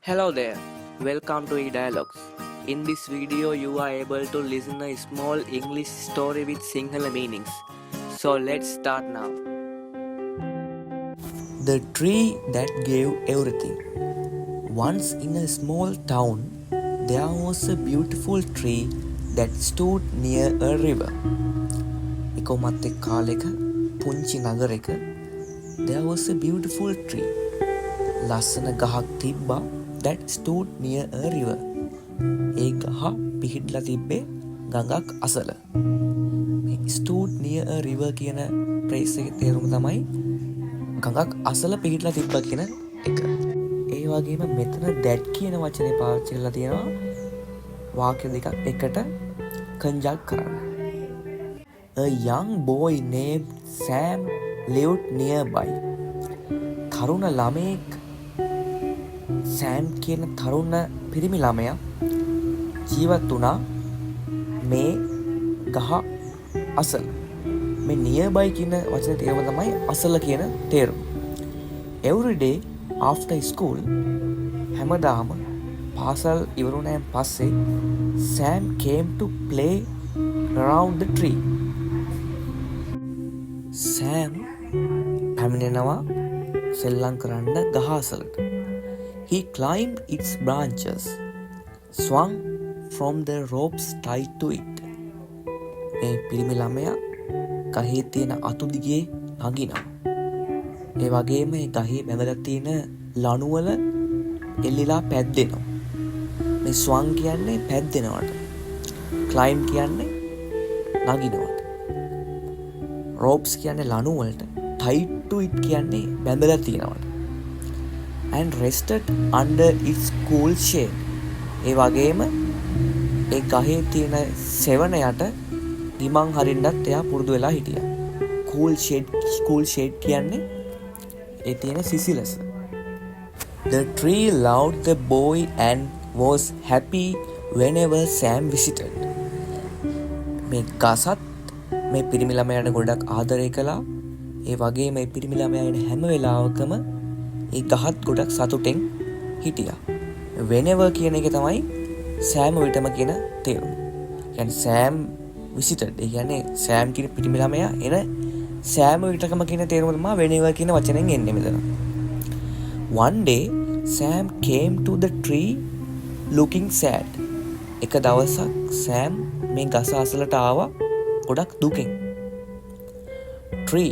Hello there, welcome to eDialogues. In this video, you are able to listen a small English story with Sinhala meanings. So let's start now. The tree that gave everything. Once in a small town, there was a beautiful tree that stood near a river. එකමත් කාලෙක පුංචි නගරයක there was a beautiful tree. ලස්සන ගහක් තිබ්බා that stood near a river. ඒ ගහ පිහිටලා තිබ්බේ ගඟක් අසල. මේ stood near a river කියන phrase එකේ තේරුම තමයි ගඟක් අසල පිහිටලා තිබ්බා කියන එක. ඒ වගේම මෙතන that කියන වචනේ පාවිච්චි කරලා තියෙනවා වාක්‍ය දෙකක් එකට conjunct කරන්න. A young boy named Sam lived nearby. තරුණ ළමයෙක් සෑම් කියන තරුණ පිරිමි ළමයා ජීවත් වුණා මේ ගහ අසල. මේ nearby කියන වචනේ තේරුම තමයි අසල කියන තේරුම. Every day after school හැමදාම පාසල් ඉවර වුණාන් පස්සේ Sam came to play around the tree. Sam පැමිණෙනවා සෙල්ලම් කරන්න ගහ අසලට. He climbed its branches, swung from the ropes tied to it. මේ පිරිමි ළමයා ගහේ තියෙන අතු දිගේ නගිනවා. ඒ වගේම මේ ගහේ බැඳලා තියෙන ලණු වල එල්ලිලා පැද්දෙනවා. මේ swung කියන්නේ පැද්දෙනවට. climb කියන්නේ නගිනවට. ropes කියන්නේ ලණු වලට. tied to it කියන්නේ බැඳලා තියෙනවට. and rested under its cool shade. ඒ වගේම ඒ ගහේ තියෙන සෙවණයට ගිමන් හරින්නත් එයා පුරුදු වෙලා හිටියා. cool shade කියන්නේ ඒ තියෙන සිසිලස. The tree loved the boy and was happy whenever Sam visited. මේ ගසත් මේ පිරිමි ළමයාට ගොඩක් ආදරය කළා. ඒ වගේ මේ පිරිමි ළමයා එන හැම වෙලාවකම ඒ ගහත් ගොඩක් සතුටෙන් හිටියා. whenever කියන එක තමයි සෑම විටම කියන තේරුම. කියන්නේ Sam visited. ඒ කියන්නේ Sam කියන පිරිමි ළමයා එන සෑම විටකම කියන තේරුම තමයි whenever කියන වචනෙන් එන්නේ මෙතන. One day Sam came to the tree looking sad. එක දවසක් Sam මේ ගස අසලට ආවා ගොඩක් දුකෙන්. Tree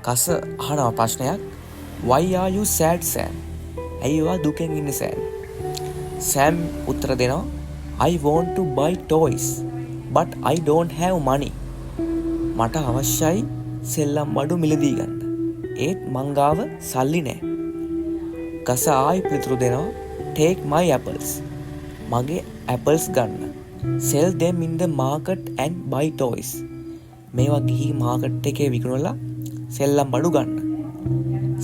ගස අහනවා ප්‍රශ්නයක්. Why are you sad, Sam? ඇයි ඔයා දුකෙන් ඉන්නේ Sam? Sam උත්තර දෙනවා I want to buy toys but I don't have money. මට අවශ්‍යයි සෙල්ලම් බඩු මිලදී ගන්න. ඒත් මං ගාව සල්ලි නැහැ. ගස ආයි පිළිතුරු දෙනවා Take my apples. මගේ apples ගන්න. Sell them in the market and buy toys. මේවා ගිහි මාකට් එකේ විකුණලා සෙල්ලම් බඩු ගන්න.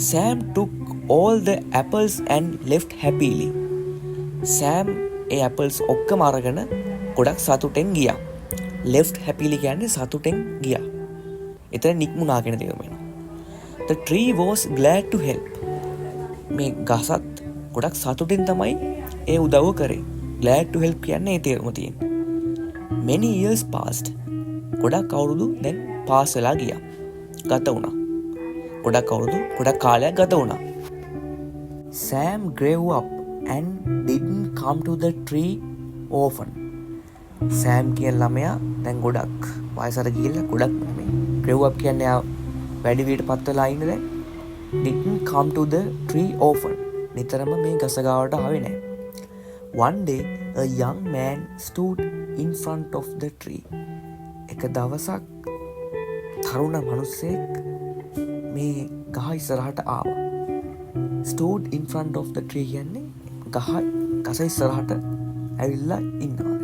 Sam took all the apples and left happily. Sam A apples ඔක්කොම අරගෙන ගොඩක් සතුටෙන් ගියා. left happily කියන්නේ සතුටෙන් ගියා. එතන නික්මුණා කියන තේරුම එනවා. The tree was glad to help. මේ ගසත් ගොඩක් සතුටින් තමයි ඒ උදව්ව කරේ. glad to help කියන්නේ ඒ තේරුම තියෙන්නේ. Many years passed. ගොඩක් අවුරුදු දැන් පාස් වෙලා ගියා. ගත වුණා. ගොඩක් කාලයක් ගත වුණා. Sam grew up and didn't come to the tree often. Sam කියන ළමයා දැන් ගොඩක් වයසට ගිහිල්ලා ගොඩක් මේ grew up කියන්නේ යා වැඩි වියට පත් වෙලා ඉන්න දැන්. didn't come to the tree often. නිතරම මේ ගස ගාවට ආවේ නැහැ. One day a young man stood in front of the tree. එක දවසක් තරුණ මිනිහෙක් මේ ගහ ඉස්සරහට ආවා. stood in front of the tree කියන්නේ ගස ඉස්සරහට ඇවිල්ලා ඉන්නවා.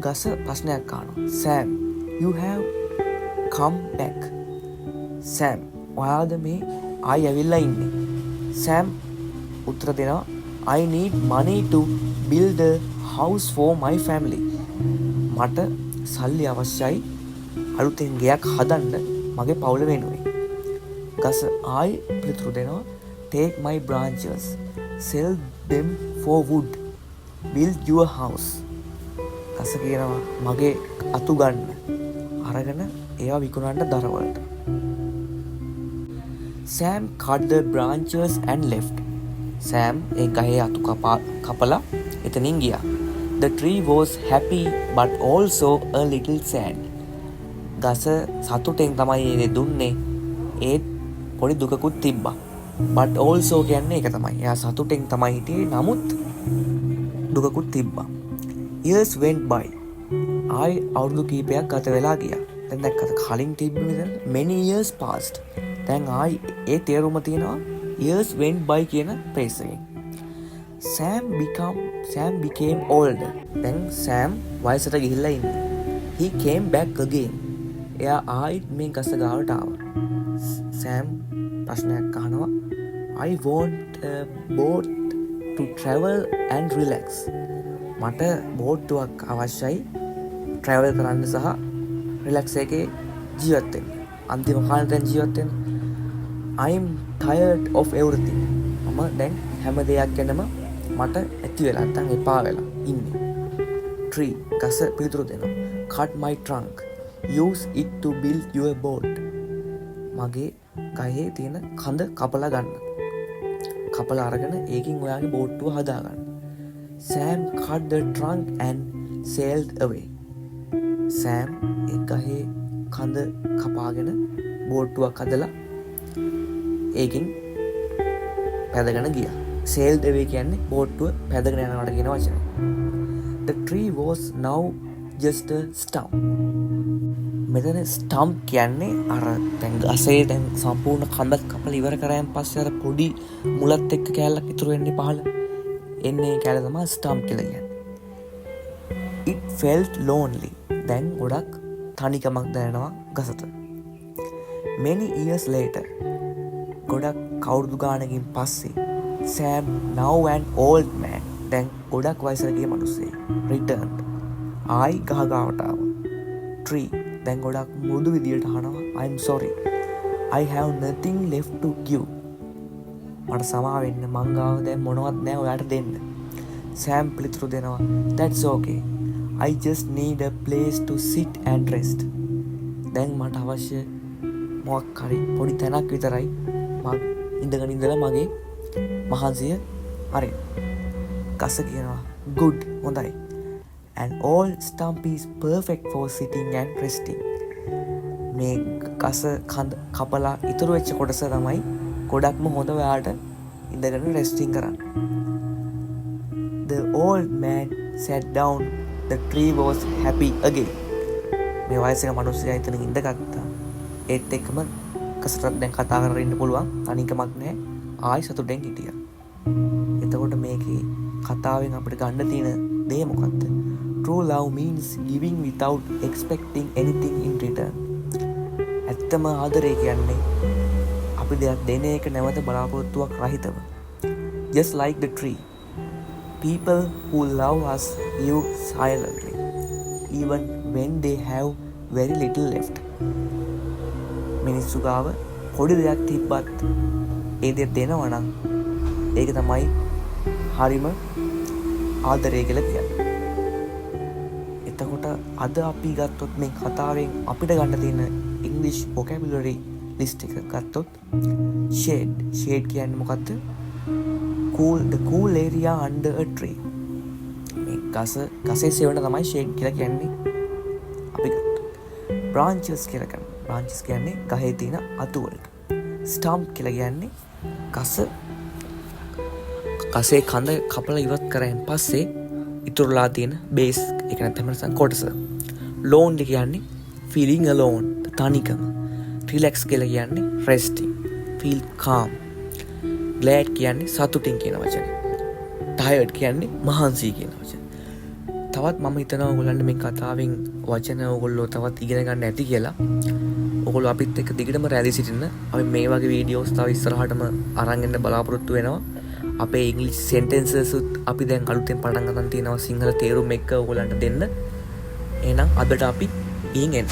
ගස ප්‍රශ්නයක් අහනවා. Sam, you have come back. Sam, ඔයාද මේ ආයි ඇවිල්ලා ඉන්නේ? Sam උත්තර දෙනවා I need money to build a house for my family. මට සල්ලි අවශ්‍යයි අලුතෙන් ගෙයක් හදන්න මගේ පවුල වෙනුවෙන්. ගස ආයි පිළිතුරු දෙනවා Take my branches. sell them for wood, build your house. ගස කියනවා මගේ අතු ගන්න අරගෙන ඒවා විකුණන්න දරවලට. Sam cut the branches and left. Sam ඒ ගහේ අතු කපලා එතනින් ගියා. The tree was happy but also a little sad. ගස සතුටෙන් තමයි ඒ දුන්නේ. ඒත් පොඩි දුකකුත් තිබ්බා. But also කියන්නේ ඒක තමයි. එයා සතුටෙන් තමයි හිටියේ. නමුත් දුකකුත් තිබ්බා. Years went by. අවුරුදු කීපයක් ගත වෙලා ගියා. දැන් දැක්කද කලින් තිබ්බේ දැන් many years passed. දැන් ඒ තේරුම තියෙනවා years went by කියන phrase එකෙන්. Sam became older. දැන් Sam වයසට ගිහිල්ලා ඉන්නේ. He came back again. එයා ආයිත් මේ ගස ගාවට ආවා. Sam ප්‍රශ්නයක් අහනවා. I want a boat to travel and relax. මට බෝට්ටුවක් අවශ්‍යයි travel කරන්න සහ relax එකේ ජීවත් වෙන්න. අන්තිම කාලේ දැන් ජීවත් වෙන්න. I'm tired of everything. මම දැන් හැම දෙයක් ගැනම මට ඇති වෙලා නැත්නම් එපා වෙලා ඉන්නේ. Tree ගස පිළිතුරු දෙනවා. Cut my trunk. Use it to build your boat. මගේ ගහේ තියෙන කඳ කපලා ගන්න. කපලා අරගෙන ඒකින් ඔයාගේ බෝට්ටුව හදා ගන්න. Sam cut the trunk and sailed away. Sam ඒ ගහේ කඳ කපාගෙන බෝට්ටුවක් හදලා ඒකින් පැදගෙන ගියා. sailed away කියන්නේ බෝට්ටුව පැදගෙන යනවට කියන වචනය. The tree was now just a stump. මෙතන stump කියන්නේ අර දැන් ගසේ දැන් සම්පූර්ණ කඳ කපලා ඉවර කරායන් පස්සේ අර පොඩි මුලත් එක්ක කෑල්ලක් ඉතුරු වෙන්නේ පහළ. එන්නේ කෑල්ල තමයි stump කියලා කියන්නේ. It felt lonely. දැන් ගොඩක් තනිකමක් දැනෙනවා ගසට. Many years later. ගොඩක් කවුරුදු ගානකින් පස්සේ Sam, now an old man, දැන් ගොඩක් වයසට ගිය මිනිස්සෙක් returned. ආයි ගහ ගාවට ආවා. Tree දැන් ගොඩක් මෘදු විදියට අහනවා I'm sorry. I have nothing left to give. මට සමා වෙන්න මං ගාව දැන් මොනවත් නැහැ ඔයාට දෙන්න. Sam පිළිතුරු දෙනවා That's okay. I just need a place to sit and rest. දැන් මට අවශ්‍ය මොකක් හරි පොඩි තැනක් විතරයි. ඉඳගෙන ඉඳලා මගේ මහන්සිය හරි. ගස කියනවා good හොඳයි. And all stump is perfect for sitting and resting. මේ ගස කපලා ඉතුරු වෙච්ච කොටස තමයි ගොඩක්ම හොඳ ඔයාට ඉඳගෙන resting කරන්න. The old man sat down. The tree was happy again. මේ වයසක මිනිස්සයා එතන ඉඳගත්තා. ඒත් එක්කම කසරත් දැන් කතා කරගෙන ඉන්න පුළුවන් තනිකමක් නැහැ. ආයි සතුටෙන් හිටියා. එතකොට මේකේ කතාවෙන් අපිට ගන්න තියෙන දේ මොකක්ද? True love means giving without expecting anything in return. ඇත්තම ආදරය කියන්නේ අපි දෙයක් දෙන එක නැවත බලාපොරොත්තුවක් රහිතව. Just like the tree. People who love us live silently even when they have very little left. මිනිස්සු ගාව පොඩි දෙයක් තිබ්බත් ඒ දේ දෙනවා නම් ඒක තමයි හරිම ආදරය කියලා කියන්නේ. එතකොට අද අපි ගත්තොත් මේ කතාවෙන් අපිට ගන්න තියෙන English vocabulary list එක ගත්තොත් shade කියන්නේ මොකද්ද? the cool area under a tree. මේ ගසේ සෙවණ තමයි shade කියලා කියන්නේ. අපි branches කියලා කියනවා. branches කියන්නේ ගහේ තියෙන අතු වලට. stump කියලා කියන්නේ ගසේ කඳ කපලා ඉවත් කරායින් පස්සේ ඉතුරුලා තියෙන බේස් එක නැත්නම් කොටස. lonely කියන්නේ feeling alone තනිකම. relax කියලා කියන්නේ resting feel calm. glad කියන්නේ සතුටින් කියන වචනේ. tired කියන්නේ මහන්සි කියන වචනේ. තවත් මම හිතනවා ඔයගොල්ලන්ට මේ කතාවෙන් වචන ඔයගොල්ලෝ තවත් ඉගෙන ගන්න ඇති කියලා. ඔයගොල්ලෝ අපිත් එක්ක දිගටම රැඳී සිටින්න. අපි මේ වගේ වීඩියෝස් තව ඉස්සරහටම අරන් එන්න බලාපොරොත්තු වෙනවා. අපේ ඉංග්‍රීසි සෙන්ටෙන්සස් උත් අපි දැන් අලුතෙන් පටන් ගන්න තියෙනවා සිංහල තේරුම් එක්ක ඔයගොල්ලන්ට දෙන්න. එහෙනම් අදට අපි ගිහින් එන්න.